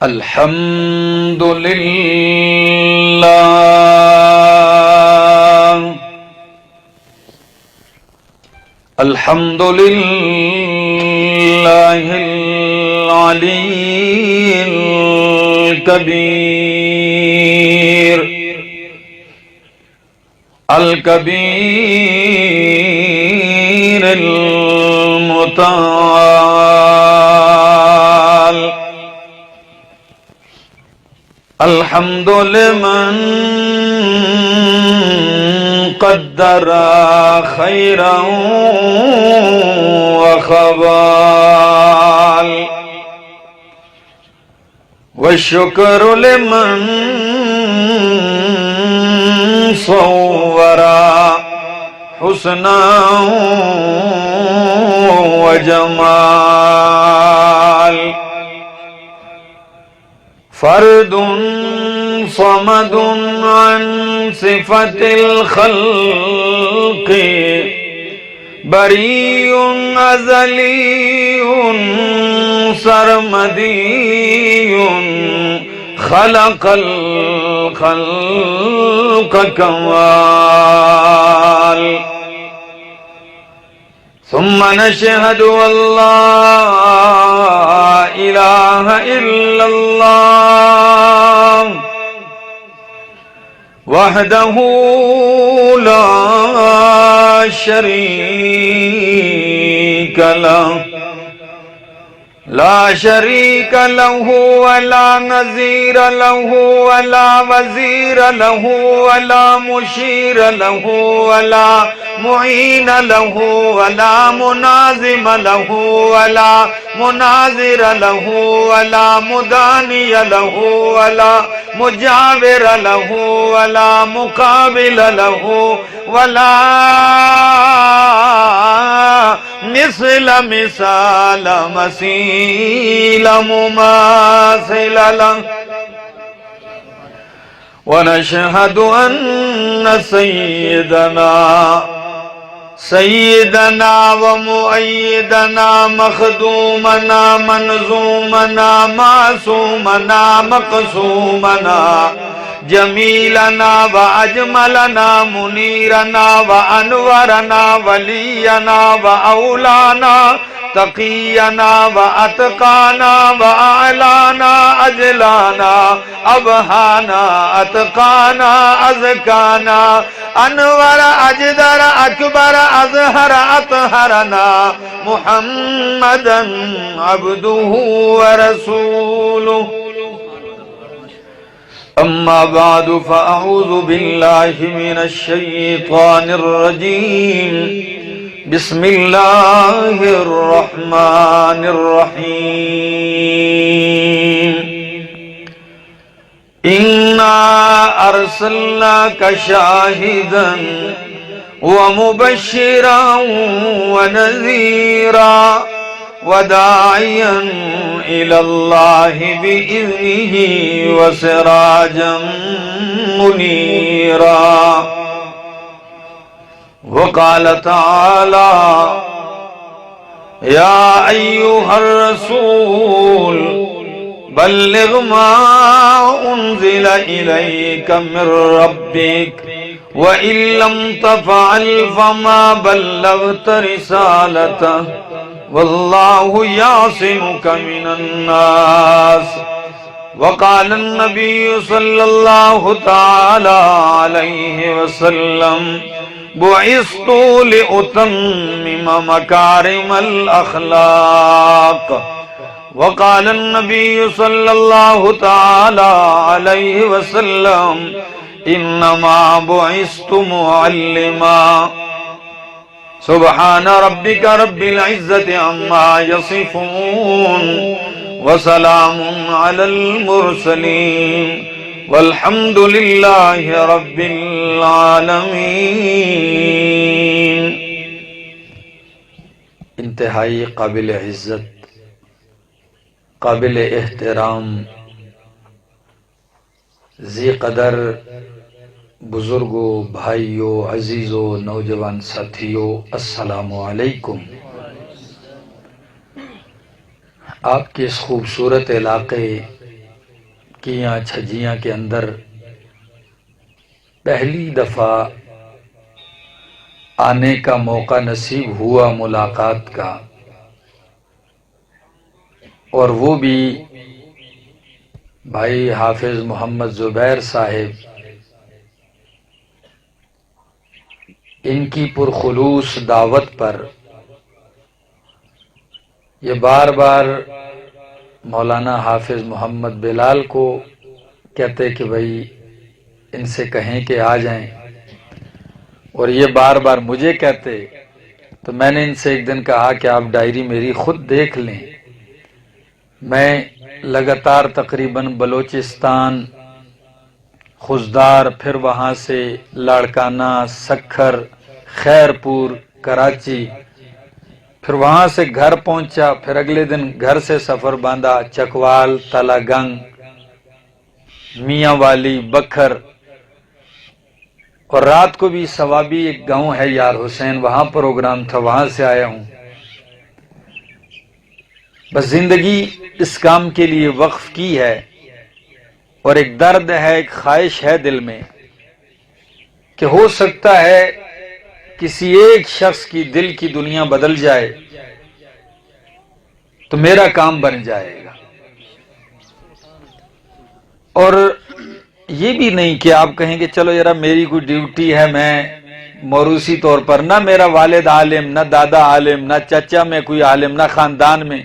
الحمد لله الحمد لله العلي الكبير الكبير المتعال الحمد لمن قدر خيرا وخبال والشكر لمن صور حسنا وجمال فرد صمد عن صفة الخلق بريء أزلي سرمدي خلق الخلق كمال ثم نشهد أن لا إله إلا الله وحده لا شريك له لا شريك له ولا نظير له ولا وزير له ولا مشير له ولا معين له ولا منازم له ولا مناظر له ولا مداني له ولا مجاور له ولا مقابل له ولا مثال مثيل مماثل له ونشهد أن سيدنا ومؤيدنا مخدومنا منظومنا معصومنا مقسومنا جميلنا وأجملنا منيرنا وأنورنا ولينا وأولانا تقينا وأتقانا وأعلانا أجلانا أبهانا أتقانا أزكانا أنور أجدر أكبر أظهر أطهرنا محمدا عبده ورسوله أما بعد فأعوذ بالله من الشيطان الرجيم بسم الله الرحمن الرحيم إنا أرسلناك شاهدا ومبشرا ونذيرا وداعيا إلى الله بإذنه وسراجا منيرا وقال تعالى يا أيها الرسول بلغ ما أنزل إليك من ربك وإن لم تفعل فما بلغت رسالته والله يعصمك من الناس وقال النبي صلى الله تعالى عليه وسلم بعثت لأتمم مكارم الأخلاق وقال النبي صلى الله تعالى عليه وسلم إنما بعثت معلما سبحان ربك رب العزة عما يصفون وسلام على المرسلين والحمد لله رب العالمين. انتہائی قابل عزت، قابل احترام، ذی قدر بزرگوں، بھائیوں، عزیزوں، نوجوان ساتھیوں، السلام علیکم. آپ کے اس خوبصورت علاقے کیاں چھجیاں کے اندر پہلی دفعہ آنے کا موقع نصیب ہوا ملاقات کا، اور وہ بھی بھائی حافظ محمد زبیر صاحب، ان کی پرخلوص دعوت پر یہ بار بار مولانا حافظ محمد بلال کو کہتے کہ بھائی ان سے کہیں کہ آ جائیں، اور یہ بار بار مجھے کہتے، تو میں نے ان سے ایک دن کہا کہ آپ ڈائری میری خود دیکھ لیں، میں لگاتار تقریباً بلوچستان، خزدار، پھر وہاں سے لاڑکانہ، سکھر، خیرپور، کراچی، پھر وہاں سے گھر پہنچا، پھر اگلے دن گھر سے سفر باندھا چکوال، تالا گنگ، میاں والی، بکھر، اور رات کو بھی ثوابی ایک گاؤں ہے یار حسین، وہاں پروگرام تھا، وہاں سے آیا ہوں۔ بس زندگی اس کام کے لیے وقف کی ہے، اور ایک درد ہے، ایک خواہش ہے دل میں کہ ہو سکتا ہے کسی ایک شخص کی دل کی دنیا بدل جائے تو میرا کام بن جائے گا۔ اور یہ بھی نہیں کہ آپ کہیں کہ چلو ذرا میری کوئی ڈیوٹی ہے، میں موروثی طور پر، نہ میرا والد عالم، نہ دادا عالم، نہ چچا میں کوئی عالم، نہ خاندان میں۔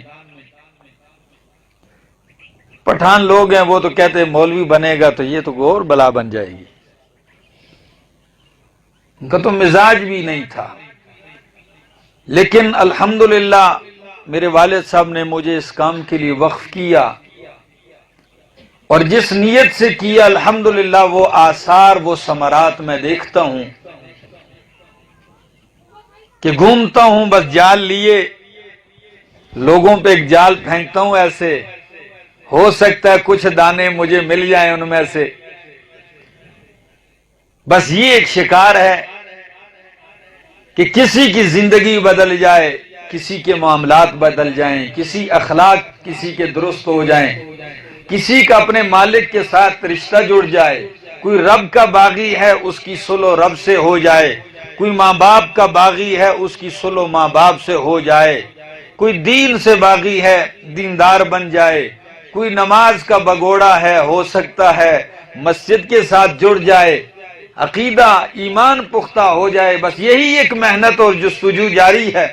پٹھان لوگ ہیں وہ تو کہتے ہیں مولوی بنے گا تو یہ تو اور بلا بن جائے گی، ان کا تو مزاج بھی نہیں تھا۔ لیکن الحمدللہ میرے والد صاحب نے مجھے اس کام کے لیے وقف کیا، اور جس نیت سے کیا الحمدللہ وہ آثار، وہ ثمرات میں دیکھتا ہوں کہ گھومتا ہوں بس جال لیے، لوگوں پہ ایک جال پھینکتا ہوں، ایسے ہو سکتا ہے کچھ دانے مجھے مل جائیں ان میں سے، بس یہ ایک شکار ہے کہ کسی کی زندگی بدل جائے، کسی کے معاملات بدل جائیں، کسی اخلاق کسی کے درست ہو جائیں، کسی کا اپنے مالک کے ساتھ رشتہ جڑ جائے، کوئی رب کا باغی ہے اس کی صلح رب سے ہو جائے، کوئی ماں باپ کا باغی ہے اس کی صلح ماں باپ سے ہو جائے، کوئی دین سے باغی ہے دیندار بن جائے، کوئی نماز کا بگوڑا ہے ہو سکتا ہے مسجد کے ساتھ جڑ جائے، عقیدہ ایمان پختہ ہو جائے۔ بس یہی ایک محنت اور جستجو جاری ہے،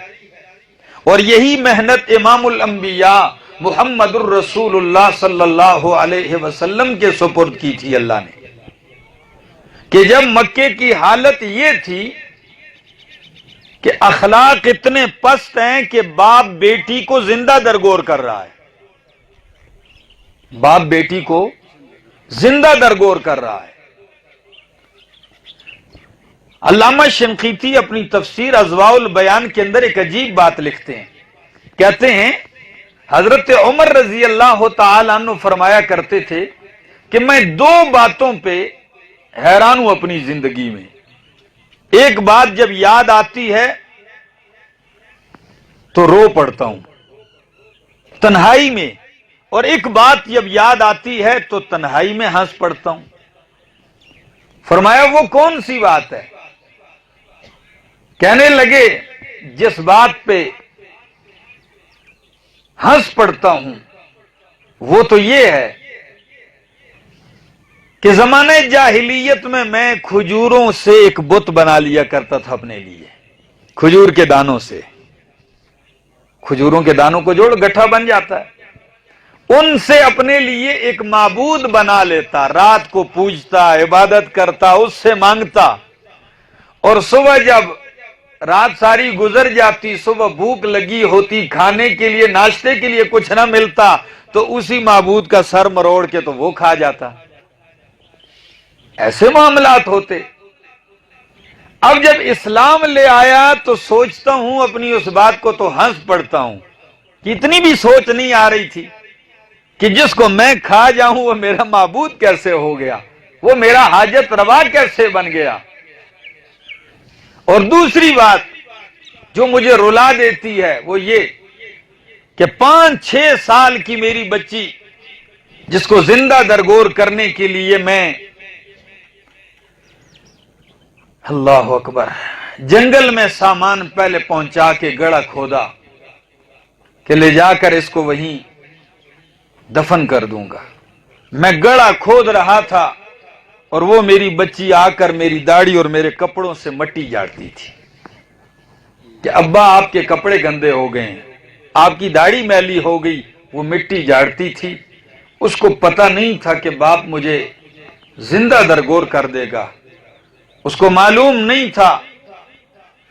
اور یہی محنت امام الانبیاء محمد الرسول اللہ صلی اللہ علیہ وسلم کے سپرد کی تھی اللہ نے، کہ جب مکے کی حالت یہ تھی کہ اخلاق اتنے پست ہیں کہ باپ بیٹی کو زندہ درگور کر رہا ہے، باپ بیٹی کو زندہ درگور کر رہا ہے۔ علامہ شنقیطی اپنی تفسیر اضواء البیان کے اندر ایک عجیب بات لکھتے ہیں، کہتے ہیں حضرت عمر رضی اللہ تعالی عنہ فرمایا کرتے تھے کہ میں دو باتوں پہ حیران ہوں اپنی زندگی میں، ایک بات جب یاد آتی ہے تو رو پڑتا ہوں تنہائی میں، اور ایک بات جب یاد آتی ہے تو تنہائی میں ہنس پڑتا ہوں۔ فرمایا وہ کون سی بات ہے؟ کہنے لگے جس بات پہ ہنس پڑتا ہوں وہ تو یہ ہے کہ زمانہ جاہلیت میں کھجوروں سے ایک بت بنا لیا کرتا تھا اپنے لیے، کھجور کے دانوں سے، کھجوروں کے دانوں کو جوڑ گٹھا بن جاتا ہے، ان سے اپنے لیے ایک معبود بنا لیتا، رات کو پوجتا، عبادت کرتا، اس سے مانگتا، اور صبح جب رات ساری گزر جاتی، صبح بھوک لگی ہوتی، کھانے کے لیے ناشتے کے لیے کچھ نہ ملتا تو اسی معبود کا سر مروڑ کے تو وہ کھا جاتا۔ ایسے معاملات ہوتے۔ اب جب اسلام لے آیا تو سوچتا ہوں اپنی اس بات کو تو ہنس پڑتا ہوں کہ اتنی بھی سوچ نہیں آ رہی تھی کہ جس کو میں کھا جاؤں وہ میرا معبود کیسے ہو گیا، وہ میرا حاجت روا کیسے بن گیا۔ اور دوسری بات جو مجھے رلا دیتی ہے وہ یہ کہ 5-6 سال کی میری بچی جس کو زندہ درگور کرنے کے لیے میں اللہ اکبر جنگل میں سامان پہلے پہنچا کے گڑھا کھودا کہ لے جا کر اس کو وہیں دفن کر دوں گا. میں گڑھا کھود رہا تھا اور وہ میری بچی آ کر میری داڑھی اور میرے کپڑوں سے مٹی جھاڑتی تھی کہ ابا آپ کے کپڑے گندے ہو گئے ہیں, آپ کی داڑھی میلی ہو گئی. وہ مٹی جھاڑتی تھی. اس کو پتہ نہیں تھا کہ باپ مجھے زندہ درگور کر دے گا. اس کو معلوم نہیں تھا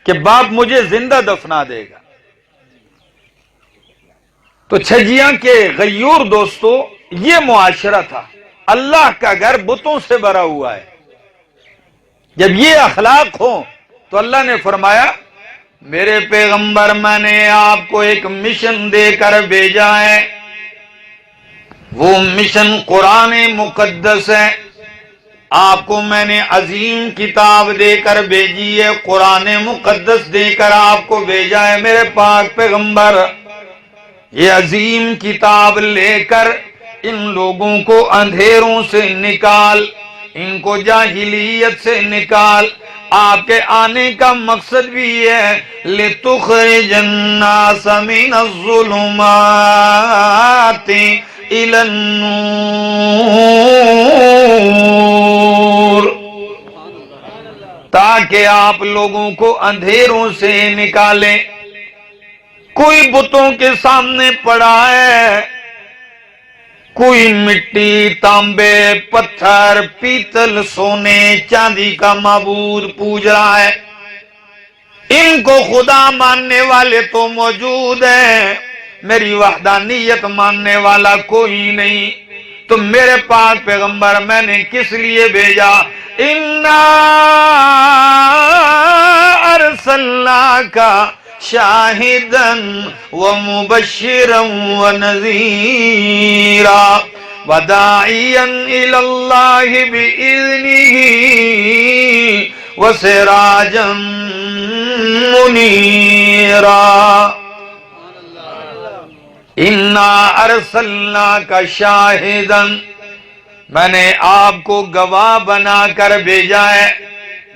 کہ باپ مجھے زندہ دفنا دے گا. تو چھجیاں کے غیور دوستو یہ معاشرہ تھا. اللہ کا گھر بتوں سے بھرا ہوا ہے. جب یہ اخلاق ہو تو اللہ نے فرمایا میرے پیغمبر میں نے آپ کو ایک مشن دے کر بھیجا ہے. وہ مشن قرآن مقدس ہے. آپ کو میں نے عظیم کتاب دے کر بھیجی ہے. قرآن مقدس دے کر آپ کو بھیجا ہے میرے پاک پیغمبر. یہ عظیم کتاب لے کر ان لوگوں کو اندھیروں سے نکال, ان کو جاہلیت سے نکال. آپ کے آنے کا مقصد بھی ہے لِتُخْرِجَ النَّاسَ مِنَ الظُّلُمَاتِ إِلَى النُّورِ, تاکہ آپ لوگوں کو اندھیروں سے نکالیں. کوئی بتوں کے سامنے پڑا ہے, کوئی مٹی, تانبے, پتھر, پیتل, سونے, چاندی کا معبود پوج رہا ہے. ان کو خدا ماننے والے تو موجود ہیں, میری وحدانیت ماننے والا کوئی نہیں. تو میرے پاک پیغمبر میں نے کس لیے بھیجا؟ اِنَّا أَرْسَلْنَاكَ شاہداً ومبشرا ونذیرا وداعیا الی اللہ بإذنہ وسراجا منیرا. انا ارسلناک شاہدا, میں نے آپ کو گواہ بنا کر بھیجا ہے.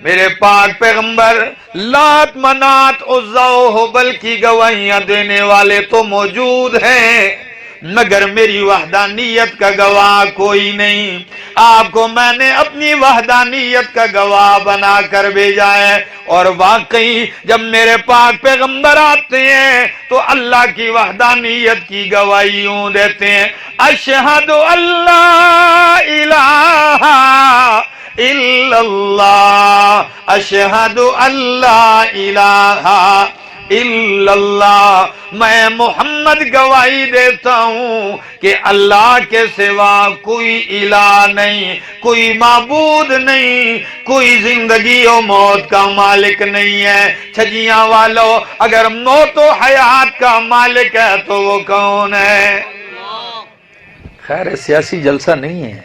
میرے پاک پیغمبر لات, منات, عزا و حبل کی گواہیاں دینے والے تو موجود ہیں, مگر میری وحدانیت کا گواہ کوئی نہیں. آپ کو میں نے اپنی وحدانیت کا گواہ بنا کر بھیجا ہے. اور واقعی جب میرے پاک پیغمبر آتے ہیں تو اللہ کی وحدانیت کی گواہی یوں دیتے ہیں اشہد اللہ الہ الا اللہ, اشہد اللہ الہ الا اللہ, میں محمد گواہی دیتا ہوں کہ اللہ کے سوا کوئی الہ نہیں, کوئی معبود نہیں, کوئی زندگی و موت کا مالک نہیں ہے. چھجیاں والو, اگر موت و حیات کا مالک ہے تو وہ کون ہے؟ خیر سیاسی جلسہ نہیں ہے,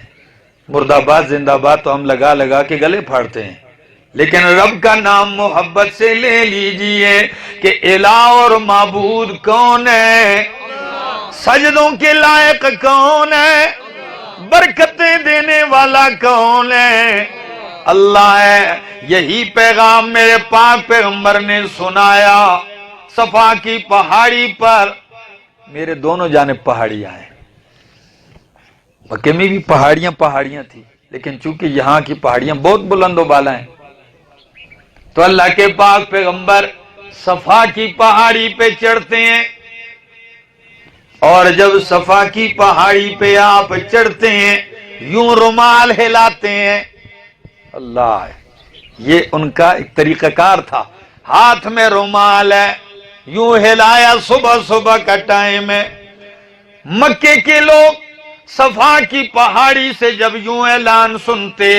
مرد آباد زندہ آباد تو ہم لگا لگا کے گلے پھاڑتے ہیں, لیکن رب کا نام محبت سے لے لیجئے کہ الہ اور معبود کون ہے, سجدوں کے لائق کون ہے, برکتیں دینے والا کون ہے؟ اللہ ہے. یہی پیغام میرے پاک پیغمبر نے سنایا صفا کی پہاڑی پر. میرے دونوں جانب پہاڑیاں ہیں, مکے میں بھی پہاڑیاں تھی, لیکن چونکہ یہاں کی پہاڑیاں بہت بلند و بالا ہیں تو اللہ کے پاک پیغمبر صفا کی پہاڑی پہ چڑھتے ہیں. اور جب صفا کی پہاڑی پہ آپ چڑھتے ہیں یوں رومال ہلاتے ہیں. اللہ, یہ ان کا ایک طریقہ کار تھا. ہاتھ میں رومال ہے, یوں ہلایا. صبح صبح کا ٹائم ہے. مکے کے لوگ صفا کی پہاڑی سے جب یوں اعلان سنتے,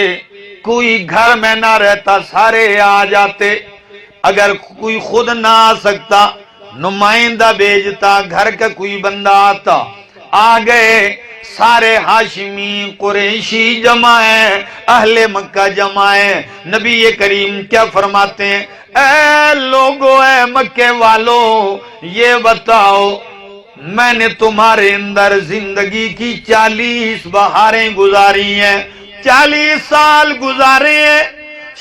کوئی گھر میں نہ رہتا, سارے آ جاتے. اگر کوئی خود نہ آ سکتا نمائندہ بھیجتا, گھر کا کوئی بندہ آتا. آ گئے سارے ہاشمی قریشی جمع ہیں, اہل مکہ جمع ہیں. نبی کریم کیا فرماتے ہیں؟ اے لوگو, اے مکے والو, یہ بتاؤ میں نے تمہارے اندر زندگی کی 40 بہاریں گزاری ہیں، 40 سال گزارے ہیں،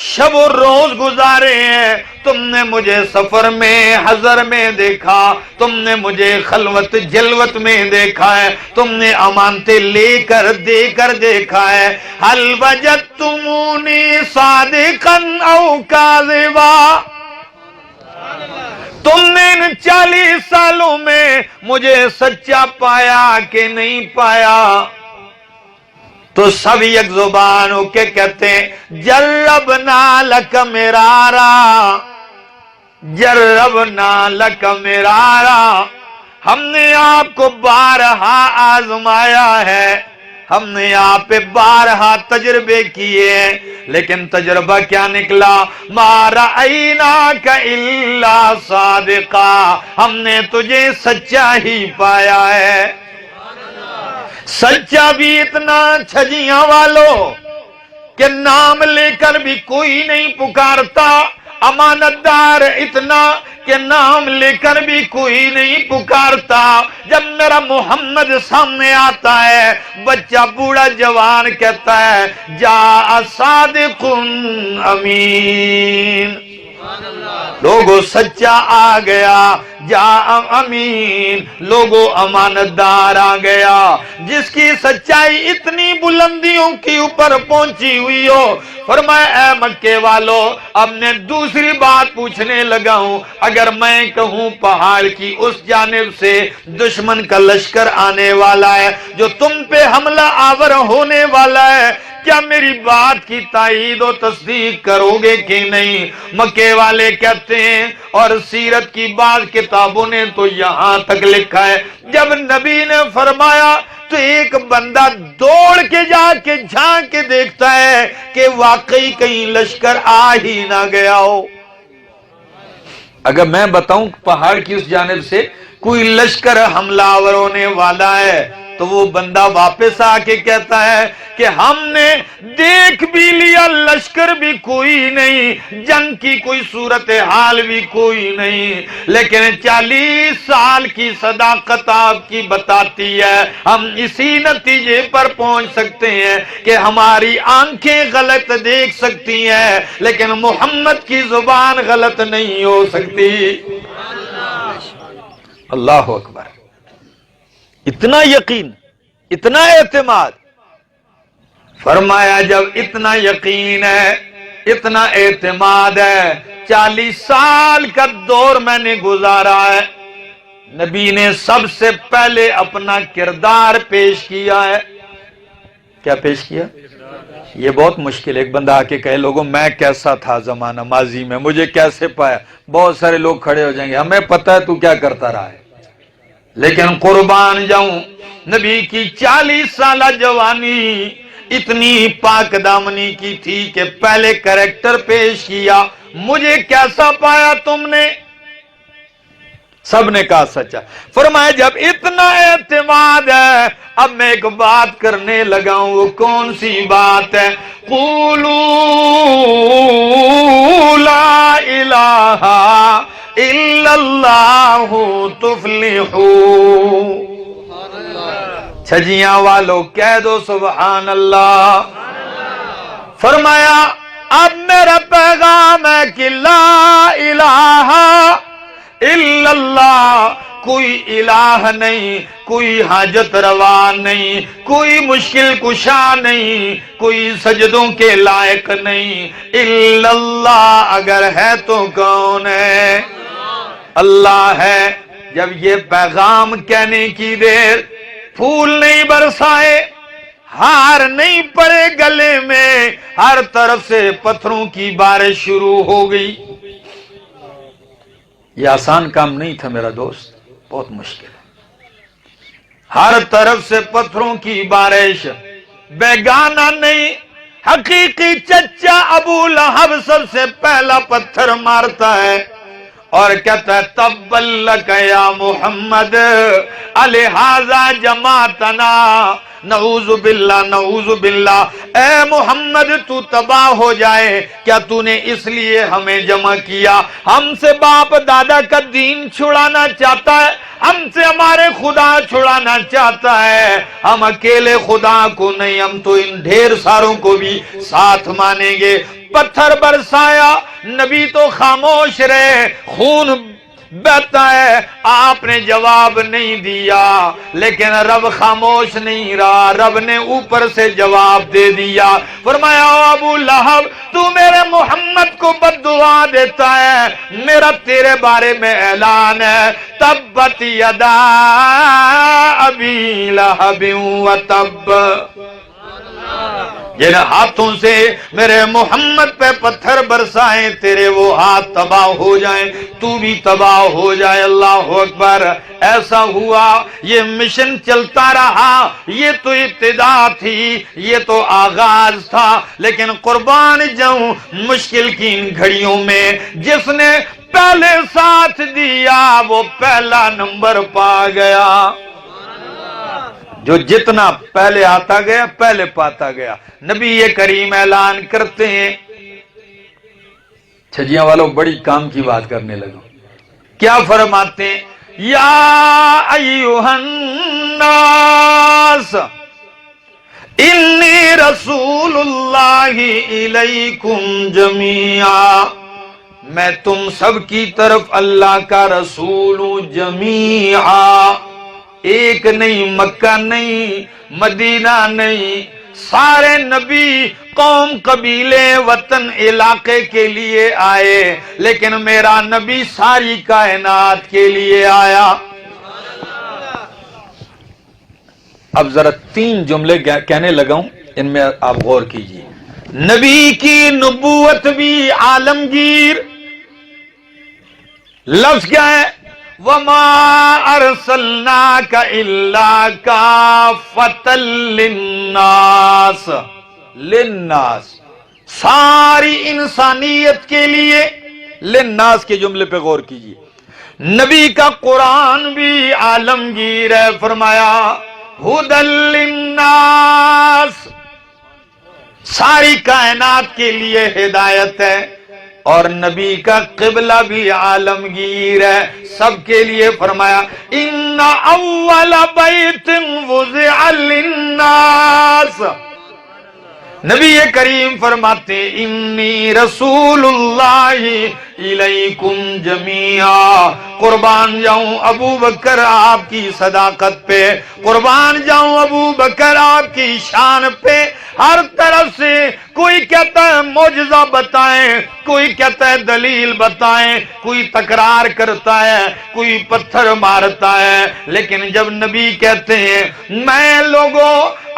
شب و روز گزارے ہیں۔ تم نے مجھے سفر میں حضر میں دیکھا، تم نے مجھے خلوت جلوت میں دیکھا ہے، تم نے امانتیں لے کر دے کر دیکھا ہے۔ حل وجدتمونی صادقا او کاذبا، تم نے ان 40 سالوں میں مجھے سچا پایا کہ نہیں پایا؟ تو سب یک زبان ہو کے کہتے ہیں جربنا لک مرارا، جربنا لک مرارا، ہم نے آپ کو بارہا آزمایا ہے، ہم نے آپ پہ بارہا تجربے کیے ہیں، لیکن تجربہ کیا نکلا؟ ما رأیناک الا صادقا، ہم نے تجھے سچا ہی پایا ہے۔ سچا بھی اتنا چھجیاں والو کہ نام لے کر بھی کوئی نہیں پکارتا، امانت دار اتنا کہ نام لے کر بھی کوئی نہیں پکارتا۔ جب میرا محمد سامنے آتا ہے، بچہ بوڑھا جوان کہتا ہے جاء صادق امین، لوگو سچا آ گیا، جاء امین، لوگو امانت دار آ گیا۔ جس کی سچائی اتنی بلندیوں کے اوپر پہنچی ہوئی ہو، فرمایا اے مکے والو، اب میں دوسری بات پوچھنے لگا ہوں، اگر میں کہوں پہاڑ کی اس جانب سے دشمن کا لشکر آنے والا ہے جو تم پہ حملہ آور ہونے والا ہے، کیا میری بات کی تائید و تصدیق کرو گے کہ نہیں؟ مکے والے کہتے ہیں، اور سیرت کی بعض کتابوں نے تو یہاں تک لکھا ہے جب نبی نے فرمایا تو ایک بندہ دوڑ کے جا کے جھانک کے دیکھتا ہے کہ واقعی کہیں لشکر آ ہی نہ گیا ہو۔ اگر میں بتاؤں پہاڑ کی اس جانب سے کوئی لشکر حملہ آور ہونے والا ہے تو وہ بندہ واپس آ کے کہتا ہے کہ ہم نے دیکھ بھی لیا، لشکر بھی کوئی نہیں، جنگ کی کوئی صورتحال بھی کوئی نہیں، لیکن 40 سال کی صداقت آپ کی بتاتی ہے، ہم اسی نتیجے پر پہنچ سکتے ہیں کہ ہماری آنکھیں غلط دیکھ سکتی ہیں لیکن محمد کی زبان غلط نہیں ہو سکتی۔ اللہ اکبر، اتنا یقین، اتنا اعتماد۔ فرمایا جب اتنا یقین ہے، اتنا اعتماد ہے، 40 سال کا دور میں نے گزارا ہے، نبی نے سب سے پہلے اپنا کردار پیش کیا ہے۔ کیا پیش کیا؟ یہ بہت مشکل ہے، ایک بندہ آ کے کہے لوگوں میں کیسا تھا زمانہ ماضی میں، مجھے کیسے پایا، بہت سارے لوگ کھڑے ہو جائیں گے ہمیں پتہ ہے تو کیا کرتا رہا ہے، لیکن قربان جاؤں نبی کی 40 سالہ جوانی اتنی پاک دامنی کی تھی کہ پہلے کریکٹر پیش کیا، مجھے کیسا پایا تم نے؟ سب نے کہا سچا۔ فرمایا جب اتنا اعتماد ہے، اب میں ایک بات کرنے لگا ہوں، وہ کون سی بات ہے؟ قولوا لا الہ الا اللہ تفلحوا، چھجیاں والو کہہ دو سبحان اللہ۔ فرمایا اب میرا پیغام ہے کہ لا الہ الا اللہ، کوئی الہ نہیں، کوئی حاجت روا نہیں، کوئی مشکل کشا نہیں، کوئی سجدوں کے لائق نہیں، الا اللہ، اگر ہے تو کون ہے؟ اللہ ہے۔ جب یہ پیغام کہنے کی دیر، پھول نہیں برسائے، ہار نہیں پڑے گلے میں، ہر طرف سے پتھروں کی بارش شروع ہو گئی۔ یہ آسان کام نہیں تھا میرا دوست، بہت مشکل ہے۔ ہر طرف سے پتھروں کی بارش، بیگانہ نہیں، حقیقی چچا ابو لہب سب سے پہلا پتھر مارتا ہے اور کہتا ہے تبا لک یا محمد الہذا جماعتنا، نعوذ باللہ نعوذ باللہ، اے محمد تو تباہ ہو جائے، کیا تو نے اس لیے ہمیں جمع کیا؟ ہم سے باپ دادا کا دین چھڑانا چاہتا ہے، ہم سے ہمارے خدا چھڑانا چاہتا ہے، ہم اکیلے خدا کو نہیں، ہم تو ان ڈھیر ساروں کو بھی ساتھ مانیں گے۔ پتھر برسایا، نبی تو خاموش رہے، خون بہتا ہے، آپ نے جواب نہیں دیا، لیکن رب خاموش نہیں رہا، رب نے اوپر سے جواب دے دیا، فرمایا ابو لہب تو میرے محمد کو بد دعا دیتا ہے، میرا تیرے بارے میں اعلان ہے، تبت یدا ابی لہب وتب، جن ہاتھوں سے میرے محمد پہ پتھر برسائیں تیرے وہ ہاتھ تباہ ہو جائیں، تو بھی تباہ ہو جائے۔ اللہ اکبر۔ ایسا ہوا، یہ مشن چلتا رہا، یہ تو ابتدا تھی، یہ تو آغاز تھا، لیکن قربان جاؤں مشکل کی ان گھڑیوں میں جس نے پہلے ساتھ دیا وہ پہلا نمبر پا گیا۔ جو جتنا پہلے آتا گیا پہلے پاتا گیا۔ نبی کریم اعلان کرتے ہیں، چھجیاں والوں بڑی کام کی بات کرنے لگا، کیا فرماتے ہیں؟ یا ایھا الناس انی رسول اللہ الیکم جمیعا، میں تم سب کی طرف اللہ کا رسول ہوں، جمیعا، ایک نہیں، مکہ نہیں، مدینہ نہیں، سارے نبی قوم، قبیلے، وطن، علاقے کے لیے آئے، لیکن میرا نبی ساری کائنات کے لیے آیا۔ اب ذرا 3 جملے کہنے لگا ہوں، ان میں آپ غور کیجئے۔ نبی کی نبوت بھی عالمگیر، لفظ کیا ہے؟ وَمَا أَرْسَلْنَاكَ إِلَّا كَافَّةً لِلنَّاسِ، للناس، ساری انسانیت کے لیے، للناس کے جملے پہ غور کیجئے۔ نبی کا قرآن بھی عالمگیر ہے، فرمایا ہدی للناس، ساری کائنات کے لیے ہدایت ہے، اور نبی کا قبلہ بھی عالمگیر ہے، سب کے لیے، فرمایا ان اول بیت وضع للناس۔ نبی کریم فرماتے انی رسول اللہ الیکم جمیعا، قربان جاؤں ابو بکر آپ کی صداقت پہ، قربان جاؤں ابو بکر آپ کی شان پہ، ہر طرف سے کوئی کہتا ہے معجزہ بتائیں، کوئی کہتا ہے دلیل بتائیں، کوئی تکرار کرتا ہے، کوئی پتھر مارتا ہے، لیکن جب نبی کہتے ہیں میں لوگوں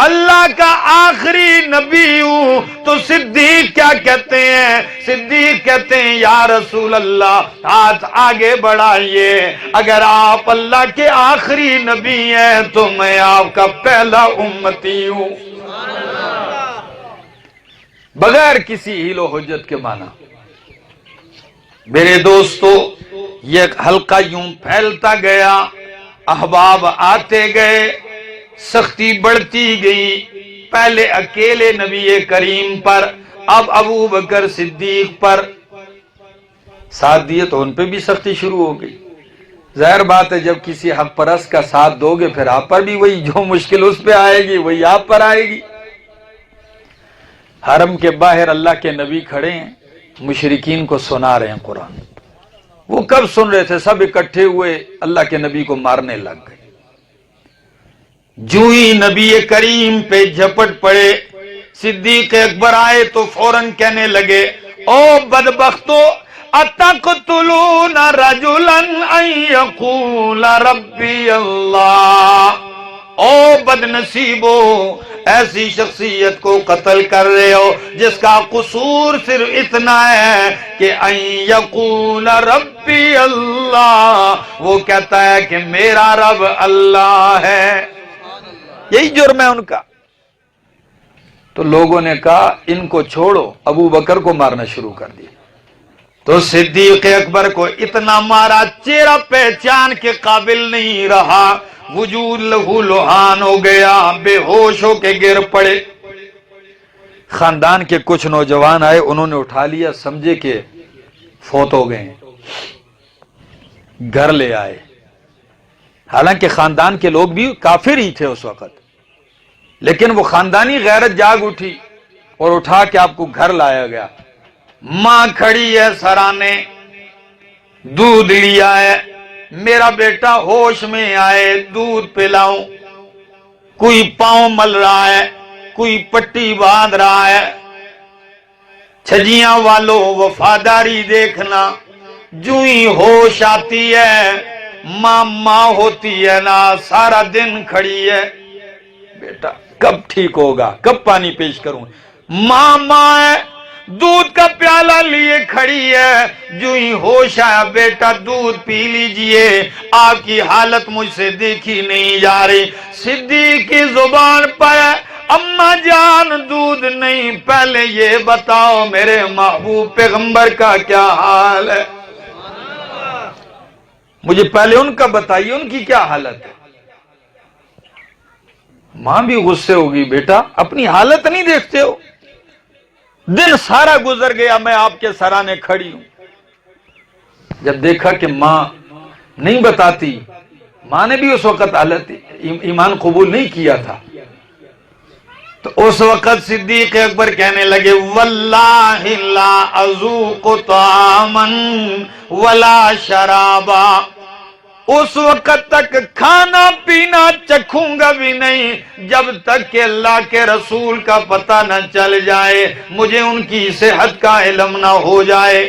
اللہ کا آخری نبی ہوں، تو صدیق کیا کہتے ہیں؟ صدیق کہتے ہیں یا رسول اللہ ہاتھ آگے بڑھائیے، اگر آپ اللہ کے آخری نبی ہیں تو میں آپ کا پہلا امتی ہوں، بغیر کسی حیل و حجت کے معنی۔ میرے دوستو، یہ حلقہ یوں پھیلتا گیا، احباب آتے گئے، سختی بڑھتی گئی، پہلے اکیلے نبی کریم پر، اب ابو بکر صدیق پر، ساتھ دیے تو ان پہ بھی سختی شروع ہو گئی۔ ظاہر بات ہے جب کسی حق پرست کا ساتھ دو گے پھر آپ پر بھی وہی جو مشکل اس پہ آئے گی وہی آپ پر آئے گی۔ حرم کے باہر اللہ کے نبی کھڑے ہیں، مشرکین کو سنا رہے ہیں قرآن۔ وہ کب سن رہے تھے؟ سب اکٹھے ہوئے اللہ کے نبی کو مارنے لگ گئے۔ جو ہی نبی کریم پہ جھپٹ پڑے، صدیق اکبر آئے تو فوراً کہنے لگے او بدبختو اتقتلون رجلا ان یقول ربی اللہ، او بدنصیبو ایسی شخصیت کو قتل کر رہے ہو جس کا قصور صرف اتنا ہے کہ ان یقول ربی اللہ، وہ کہتا ہے کہ میرا رب اللہ ہے، یہی جرم ہے ان کا۔ تو لوگوں نے کہا ان کو چھوڑو، ابو بکر کو مارنا شروع کر دیا۔ تو صدیق اکبر کو اتنا مارا چہرہ پہچان کے قابل نہیں رہا، وجود لہو لہان ہو گیا، بے ہوش ہو کے گر پڑے۔ خاندان کے کچھ نوجوان آئے، انہوں نے اٹھا لیا، سمجھے کہ فوت ہو گئے، گھر لے آئے۔ حالانکہ خاندان کے لوگ بھی کافر ہی تھے اس وقت، لیکن وہ خاندانی غیرت جاگ اٹھی اور اٹھا کے آپ کو گھر لایا گیا۔ ماں کھڑی ہے سرانے، دودھ لیا ہے، میرا بیٹا ہوش میں آئے دودھ پلاؤں۔ کوئی پاؤں مل رہا ہے، کوئی پٹی باندھ رہا ہے۔ چھجیاں والوں وفاداری دیکھنا، جو ہی ہوش آتی ہے ماں ہوتی ہے نا، سارا دن کھڑی ہے، بیٹا کب ٹھیک ہوگا، کب پانی پیش کروں؟ ماں ہے، دودھ کا پیالہ لیے کھڑی ہے، جو ہی ہوش آیا بیٹا دودھ پی لیجئے، آپ کی حالت مجھ سے دیکھی نہیں جا رہی۔ صدیق کی زبان پر اماں جان دودھ نہیں، پہلے یہ بتاؤ میرے محبوب پیغمبر کا کیا حال ہے؟ مجھے پہلے ان کا بتائیے، ان کی کیا حالت ہے؟ ماں بھی غصے ہوگی، بیٹا اپنی حالت نہیں دیکھتے ہو؟ دن سارا گزر گیا، میں آپ کے سرانے کھڑی ہوں۔ جب دیکھا کہ ماں نہیں بتاتی، ماں نے بھی اس وقت حالت ایمان قبول نہیں کیا تھا، تو اس وقت صدیق اکبر کہنے لگے واللہ لا اذوق طعاما ولا شرابا، اس وقت تک کھانا پینا چکھوں گا بھی نہیں جب تک کہ اللہ کے رسول کا پتہ نہ چل جائے، مجھے ان کی صحت کا علم نہ ہو جائے۔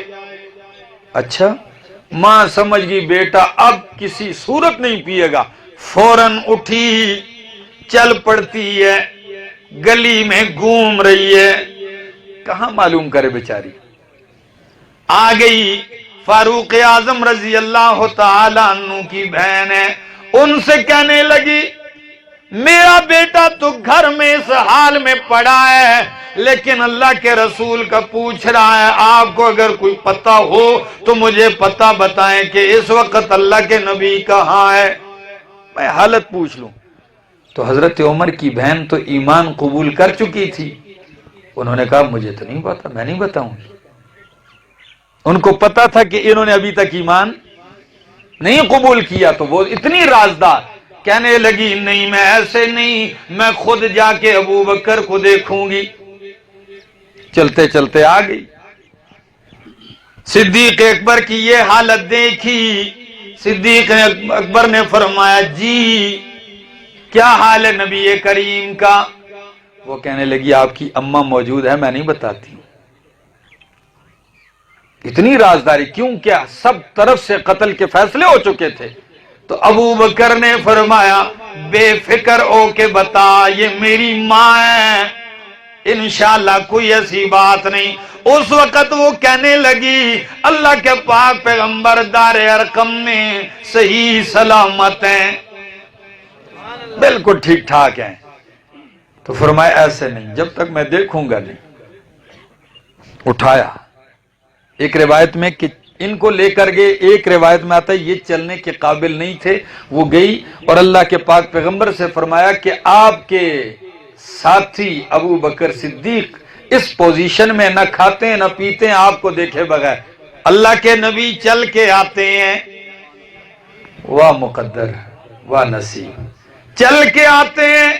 اچھا، ماں سمجھ گئی بیٹا اب کسی صورت نہیں پیے گا، فوراً اٹھی چل پڑتی ہے، گلی میں گھوم رہی ہے، کہاں معلوم کرے بیچاری۔ آ گئی فاروق اعظم رضی اللہ تعالیٰ عنہ کی بہن ہے، ان سے کہنے لگی میرا بیٹا تو گھر میں اس حال میں پڑا ہے، لیکن اللہ کے رسول کا پوچھ رہا ہے، آپ کو اگر کوئی پتہ ہو تو مجھے پتہ بتائیں کہ اس وقت اللہ کے نبی کہاں ہے، میں حالت پوچھ لوں۔ تو حضرت عمر کی بہن تو ایمان قبول کر چکی تھی، انہوں نے کہا مجھے تو نہیں پتا، میں نہیں بتاؤں گی۔ ان کو پتا تھا کہ انہوں نے ابھی تک ایمان نہیں قبول کیا، تو وہ اتنی رازدار کہنے لگی نہیں میں ایسے نہیں، میں خود جا کے ابو بکر کو دیکھوں گی۔ چلتے چلتے آ گئی، صدیق اکبر کی یہ حالت دیکھی، صدیق اکبر نے فرمایا جی کیا حال ہے نبی کریم کا؟ وہ کہنے لگی آپ کی اماں موجود ہے، میں نہیں بتاتی۔ اتنی رازداری کیوں؟ کیا سب طرف سے قتل کے فیصلے ہو چکے تھے۔ تو ابو بکر نے فرمایا بے فکر ہو کے بتا، یہ میری ماں ہے، انشاءاللہ کوئی ایسی بات نہیں۔ اس وقت وہ کہنے لگی اللہ کے پاک پیغمبر دار ارقم میں صحیح سلامت ہیں، بالکل ٹھیک ٹھاک ہیں۔ تو فرمایا ایسے نہیں، جب تک میں دیکھوں گا نہیں۔ اٹھایا، ایک روایت میں کہ ان کو لے کر گئے، ایک روایت میں آتا ہے یہ چلنے کے قابل نہیں تھے، وہ گئی اور اللہ کے پاک پیغمبر سے فرمایا کہ آپ کے ساتھی ابو بکر صدیق اس پوزیشن میں نہ کھاتے ہیں نہ پیتے ہیں آپ کو دیکھے بغیر، اللہ کے نبی چل کے آتے ہیں، واہ مقدر واہ نصیب، چل کے آتے ہیں،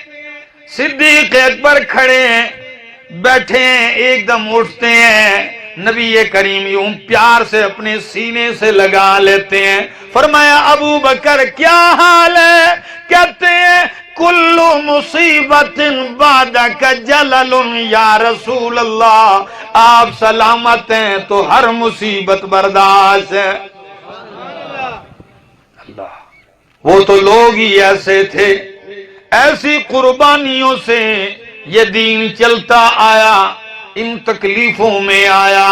صدیق اکبر کھڑے ہیں، بیٹھے ہیں، ایک دم اٹھتے ہیں، نبی کریم یوں پیار سے اپنے سینے سے لگا لیتے ہیں، فرمایا ابو بکر کیا حال ہے؟ کہتے ہیں کل مصیبت بعدک جلل یا رسول اللہ، آپ سلامت ہیں تو ہر مصیبت برداشت ہے۔ اللہ، وہ تو لوگ ہی ایسے تھے، ایسی قربانیوں سے یہ دین چلتا آیا، ان تکلیفوں میں آیا،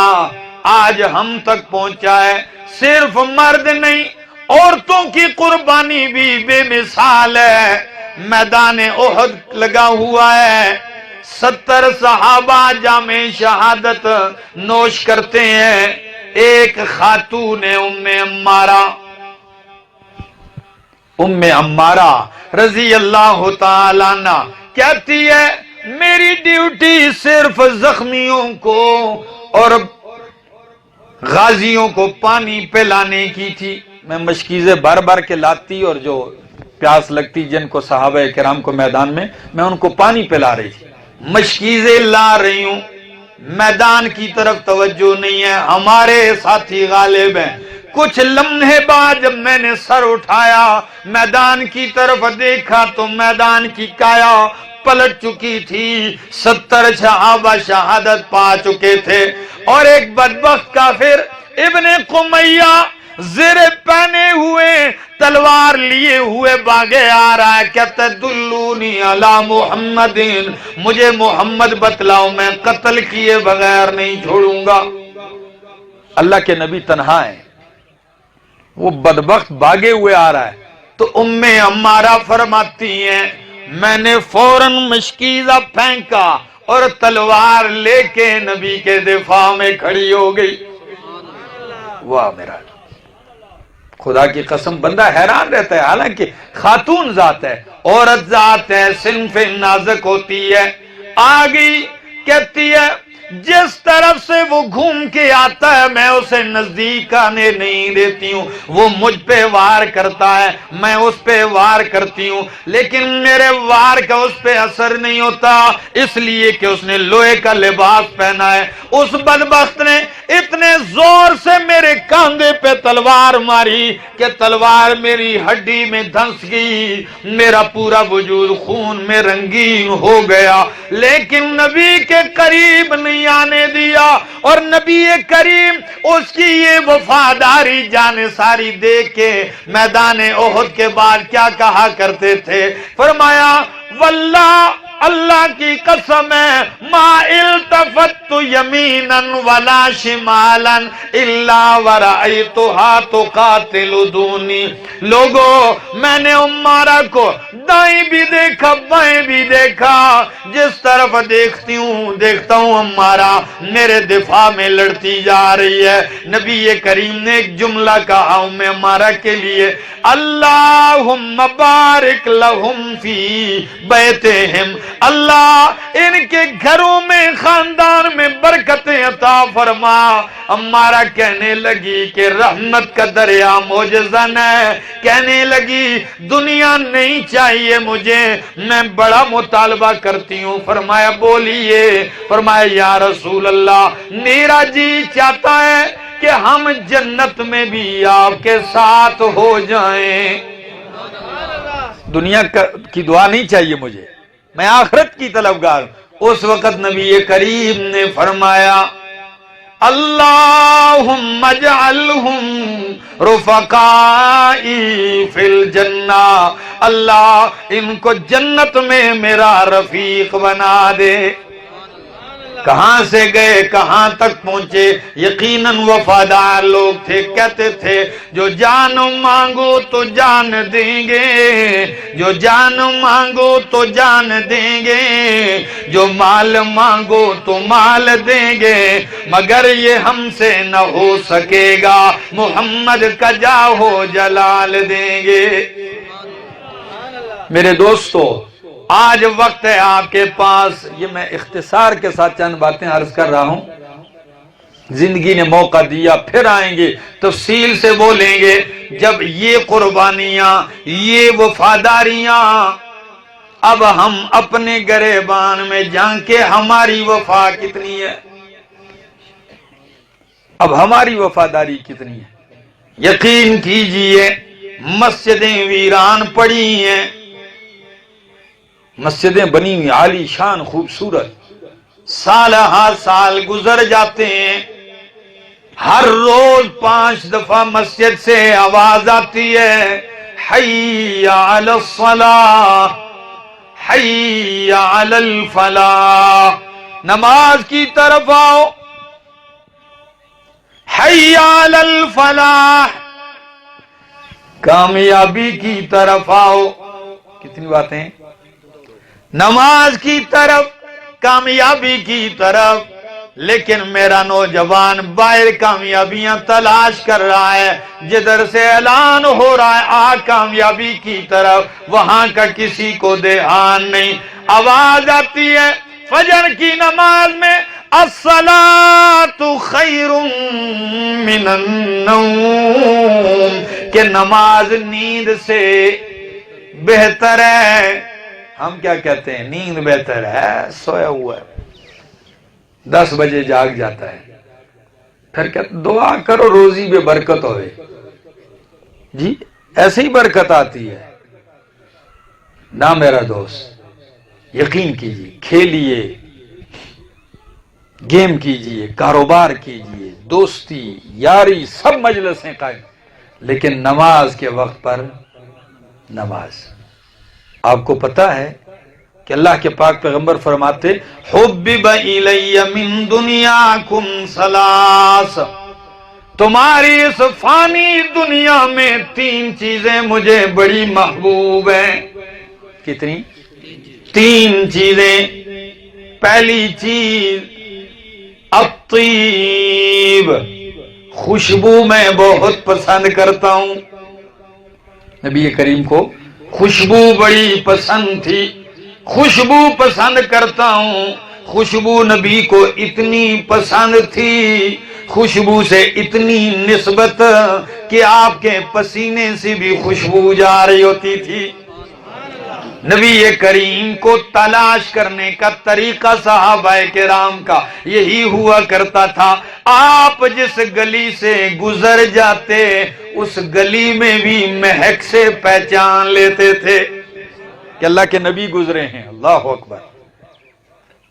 آج ہم تک پہنچا ہے۔ صرف مرد نہیں، عورتوں کی قربانی بھی بے مثال ہے۔ میدان احد لگا ہوا ہے، 70 صحابہ جام شہادت نوش کرتے ہیں، ایک خاتون ام عمارہ رضی اللہ تعالیٰ عنہ کہتی ہے میری ڈیوٹی صرف زخمیوں کو اور غازیوں کو پانی پلانے کی تھی. میں مشکیزیں بھر بھر کے لاتی اور جو پیاس لگتی جن کو صحابہ کرام کو میدان میں ان کو پانی پلا رہی تھی. مشکیزیں لا رہی ہوں، میدان کی طرف توجہ نہیں ہے. ہمارے ساتھی غالب ہیں. کچھ لمحے بعد جب میں نے سر اٹھایا میدان کی طرف دیکھا تو میدان کی کایا پلٹ چکی تھی. 70 صحابہ شہادت پا چکے تھے اور ایک بدبخت کافر ابن قمیہ زیر پہنے ہوئے تلوار لیے ہوئے باگے آ رہا ہے. کہتا ہے دلونی علی محمد، مجھے محمد بتلاؤ، میں قتل کیے بغیر نہیں چھوڑوں گا. اللہ کے نبی تنہا ہیں، وہ بدبخت بھاگے ہوئے آ رہا ہے. تو ام عمارہ فرماتی ہیں میں نے فوراً مشکیزہ پھینکا اور تلوار لے کے نبی کے دفاع میں کھڑی ہو گئی. واہ میرا خدا کی قسم، بندہ حیران رہتا ہے. حالانکہ خاتون ذات ہے، عورت ذات ہے، صنف نازک ہوتی ہے. آ گئی، کہتی ہے جس طرف سے وہ گھوم کے آتا ہے میں اسے نزدیک آنے نہیں دیتی ہوں. وہ مجھ پہ وار کرتا ہے، میں اس پہ وار کرتی ہوں، لیکن میرے وار کا اس پہ اثر نہیں ہوتا، اس لیے کہ اس نے لوہے کا لباس پہنا ہے. اس بدبخت نے اتنے زور سے میرے کاندھے پہ تلوار ماری کہ تلوار میری ہڈی میں دھنس گئی، میرا پورا وجود خون میں رنگین ہو گیا. لیکن نبی کے قریب نہیں آنے دیا. اور نبی کریم اس کی یہ وفاداری جانثاری دیکھ کے میدان احد کے بعد کیا کہا کرتے تھے؟ فرمایا واللہ، اللہ کی قسم ہے، ما التفت یمینا ولا شمالا الا ورأیتها تقاتل دونی. لوگوں، میں نے عمارہ کو دائیں بھی دیکھا بائیں بھی دیکھا، جس طرف دیکھتا ہوں عمارہ میرے دفاع میں لڑتی جا رہی ہے. نبی کریم نے ایک جملہ کہا عمارہ کے لیے، اللہم بارک لہم فی بیتہم، اللہ ان کے گھروں میں خاندان میں برکتیں عطا فرما. عمارہ کہنے لگی کہ رحمت کا دریا معجزن ہے. کہنے لگی دنیا نہیں چاہیے مجھے، میں بڑا مطالبہ کرتی ہوں. فرمایا بولیے. فرمایا یا رسول اللہ، میرا جی چاہتا ہے کہ ہم جنت میں بھی آپ کے ساتھ ہو جائیں. دنیا کی دعا نہیں چاہیے مجھے، میں آخرت کی طلبگار ہوں. اس وقت نبی کریم نے فرمایا اللہم اجعلہم رفقائی فی الجنہ، اللہ ان کو جنت میں میرا رفیق بنا دے. کہاں سے گئے کہاں تک پہنچے؟ یقیناً وفادار لوگ تھے. کہتے تھے جو جان مانگو تو جان دیں گے، جو جان مانگو تو جان دیں گے، جو مال مانگو تو مال دیں گے، مگر یہ ہم سے نہ ہو سکے گا، محمد کا جاہو جلال دیں گے. میرے دوستو، آج وقت ہے آپ کے پاس. یہ میں اختصار کے ساتھ چند باتیں عرض کر رہا ہوں. زندگی نے موقع دیا، پھر آئیں گے تفصیل سے بولیں گے. جب یہ قربانیاں، یہ وفاداریاں اب ہم اپنے گریبان میں جان کے ہماری وفا کتنی ہے، اب ہماری وفاداری کتنی ہے. یقین کیجئے مسجدیں ویران پڑی ہیں، مسجدیں بنی ہوئی عالی شان خوبصورت، سال ہر سال گزر جاتے ہیں، ہر روز 5 دفعہ مسجد سے آواز آتی ہے حی علی الصلاۃ، حی علی الفلاح، نماز کی طرف آؤ، حی علی الفلاح، کامیابی کی طرف آؤ. کتنی باتیں، نماز کی طرف، کامیابی کی طرف. لیکن میرا نوجوان باہر کامیابیاں تلاش کر رہا ہے، جدھر سے اعلان ہو رہا ہے آ کامیابی کی طرف، وہاں کا کسی کو دھیان نہیں. آواز آتی ہے فجر کی نماز میں الصلاۃ خیر من النوم، کہ نماز نیند سے بہتر ہے۔ ہم کیا کہتے ہیں؟ نیند بہتر ہے، سویا ہوا ہے 10 بجے جاگ جاتا ہے، پھر کہتے دعا کرو روزی میں برکت ہوئے۔ جی ایسے ہی برکت آتی ہے نہ میرا دوست، یقین کیجیے، کھیلیے، گیم کیجیے، کاروبار کیجیے، دوستی یاری سب مجلسیں قائم، لیکن نماز کے وقت پر نماز۔ آپ کو پتا ہے کہ اللہ کے پاک پیغمبر فرماتے حبب الی من دنیاکم ثلاث، تمہاری اس فانی دنیا میں 3 چیزیں مجھے بڑی محبوب ہیں۔ کتنی؟ 3 چیزیں۔ پہلی چیز الطیب، خوشبو میں بہت پسند کرتا ہوں۔ نبی کریم کو خوشبو بڑی پسند تھی، خوشبو پسند کرتا ہوں۔ خوشبو نبی کو اتنی پسند تھی، خوشبو سے اتنی نسبت کہ آپ کے پسینے سے بھی خوشبو جا رہی ہوتی تھی۔ نبی کریم کو تلاش کرنے کا طریقہ صحابہ کرام کا یہی ہوا کرتا تھا، آپ جس گلی سے گزر جاتے اس گلی میں بھی مہک سے پہچان لیتے تھے کہ اللہ کے نبی گزرے ہیں۔ اللہ اکبر۔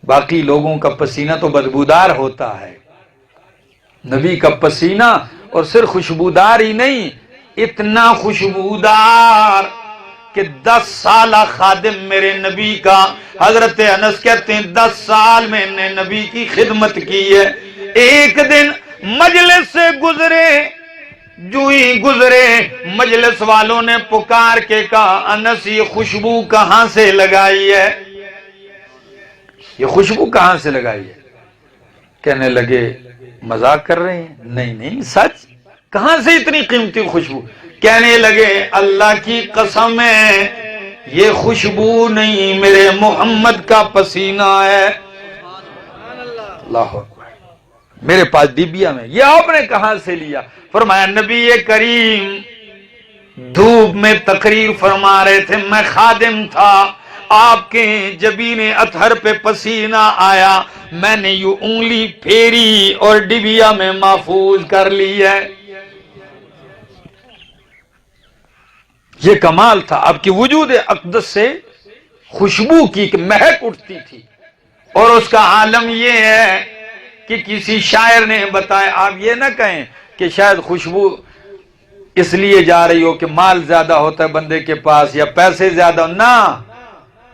باقی لوگوں کا پسینہ تو بدبودار ہوتا ہے، نبی کا پسینہ اور صرف خوشبودار ہی نہیں، اتنا خوشبودار کہ 10 سالہ خادم میرے نبی کا، حضرت انس کہتے ہیں 10 سال میں نے نبی کی خدمت کی ہے۔ ایک دن مجلس سے گزرے، جو ہی گزرے مجلس والوں نے پکار کے کہا انس یہ خوشبو کہاں سے لگائی ہے؟ یہ خوشبو کہاں سے لگائی ہے؟ کہنے لگے مذاق کر رہے ہیں؟ نہیں نہیں سچ، کہاں سے اتنی قیمتی خوشبو؟ کہنے لگے اللہ کی قسم ہے یہ خوشبو نہیں، میرے محمد کا پسینہ ہے۔ اللہ اکبر۔ میرے پاس ڈبیا میں، یہ آپ نے کہاں سے لیا؟ فرمایا نبی کریم دھوپ میں تقریر فرما رہے تھے، میں خادم تھا، آپ کے جبین اطہر پہ پسینہ آیا، میں نے یوں انگلی پھیری اور ڈبیا میں محفوظ کر لی ہے۔ یہ کمال تھا آپ کی وجود اقدس سے خوشبو کی ایک مہک اٹھتی تھی۔ اور اس کا عالم یہ ہے کہ کسی شاعر نے بتایا، آپ یہ نہ کہیں کہ شاید خوشبو اس لیے جا رہی ہو کہ مال زیادہ ہوتا ہے بندے کے پاس یا پیسے زیادہ، نہ،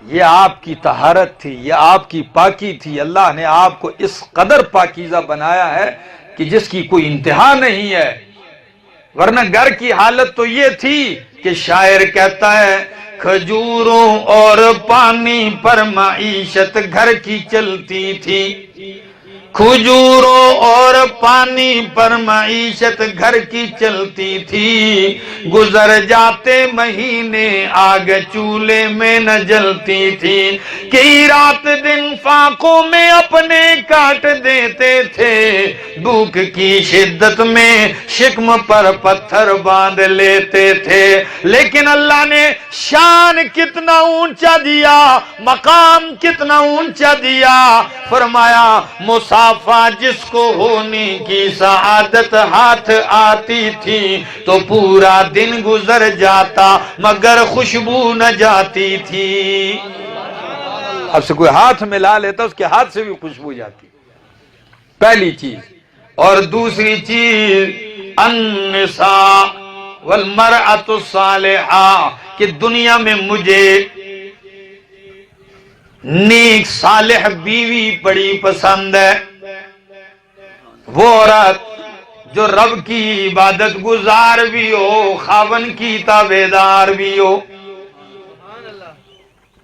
یہ آپ کی طہارت تھی، یہ آپ کی پاکی تھی۔ اللہ نے آپ کو اس قدر پاکیزہ بنایا ہے کہ جس کی کوئی انتہا نہیں ہے، ورنہ گھر کی حالت تو یہ تھی کہ شاعر کہتا ہے کھجوروں اور پانی پر معیشت گھر کی چلتی تھی، کھجوروں اور پانی پر معیشت گھر کی چلتی تھی، گزر جاتے مہینے آگ چولہے میں نہ جلتی تھی، کئی رات دن فاقوں میں اپنے کاٹ دیتے تھے، بھوک کی شدت میں شکم پر پتھر باندھ لیتے تھے، لیکن اللہ نے شان کتنا اونچا دیا، مقام کتنا اونچا دیا، فرمایا مسافہ جس کو ہونے کی سعادت ہاتھ آتی تھی تو پورا دن گزر جاتا مگر خوشبو نہ جاتی تھی۔ اب سے کوئی ہاتھ ملا لیتا اس کے ہاتھ سے بھی خوشبو جاتی، پہلی چیز۔ اور دوسری چیز النساء والمرأة الصالحہ، کہ دنیا میں مجھے نیک صالح بیوی بڑی پسند ہے، وہ عورت جو رب کی عبادت گزار بھی ہو، خاون کی تابعدار بھی ہو۔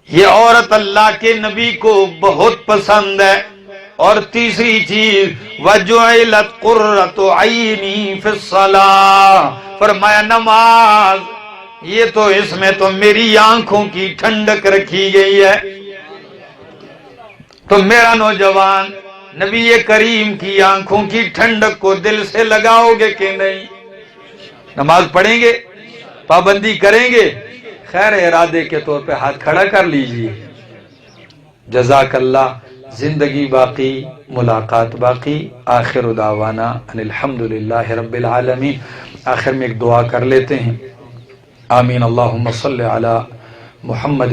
یہ عورت اللہ کے نبی کو بہت پسند ہے۔ اور تیسری چیز وَجُعِلَتْ قُرَّةُ عَيْنِي فِي الصَّلَاةِ، فرمایا نماز، یہ تو اس میں تو میری آنکھوں کی ٹھنڈک رکھی گئی ہے۔ تو میرا نوجوان نبی کریم کی آنکھوں کی ٹھنڈک کو دل سے لگاؤ گے کہ نہیں؟ نماز پڑھیں گے، پابندی کریں گے، خیر ارادے کے طور پہ ہاتھ کھڑا کر لیجئے۔ جزاک اللہ۔ زندگی باقی، ملاقات باقی۔ آخر دعوانا ان الحمدللہ رب العالمین۔ آخر میں ایک دعا کر لیتے ہیں۔ آمین۔ اللہم صلی علی محمد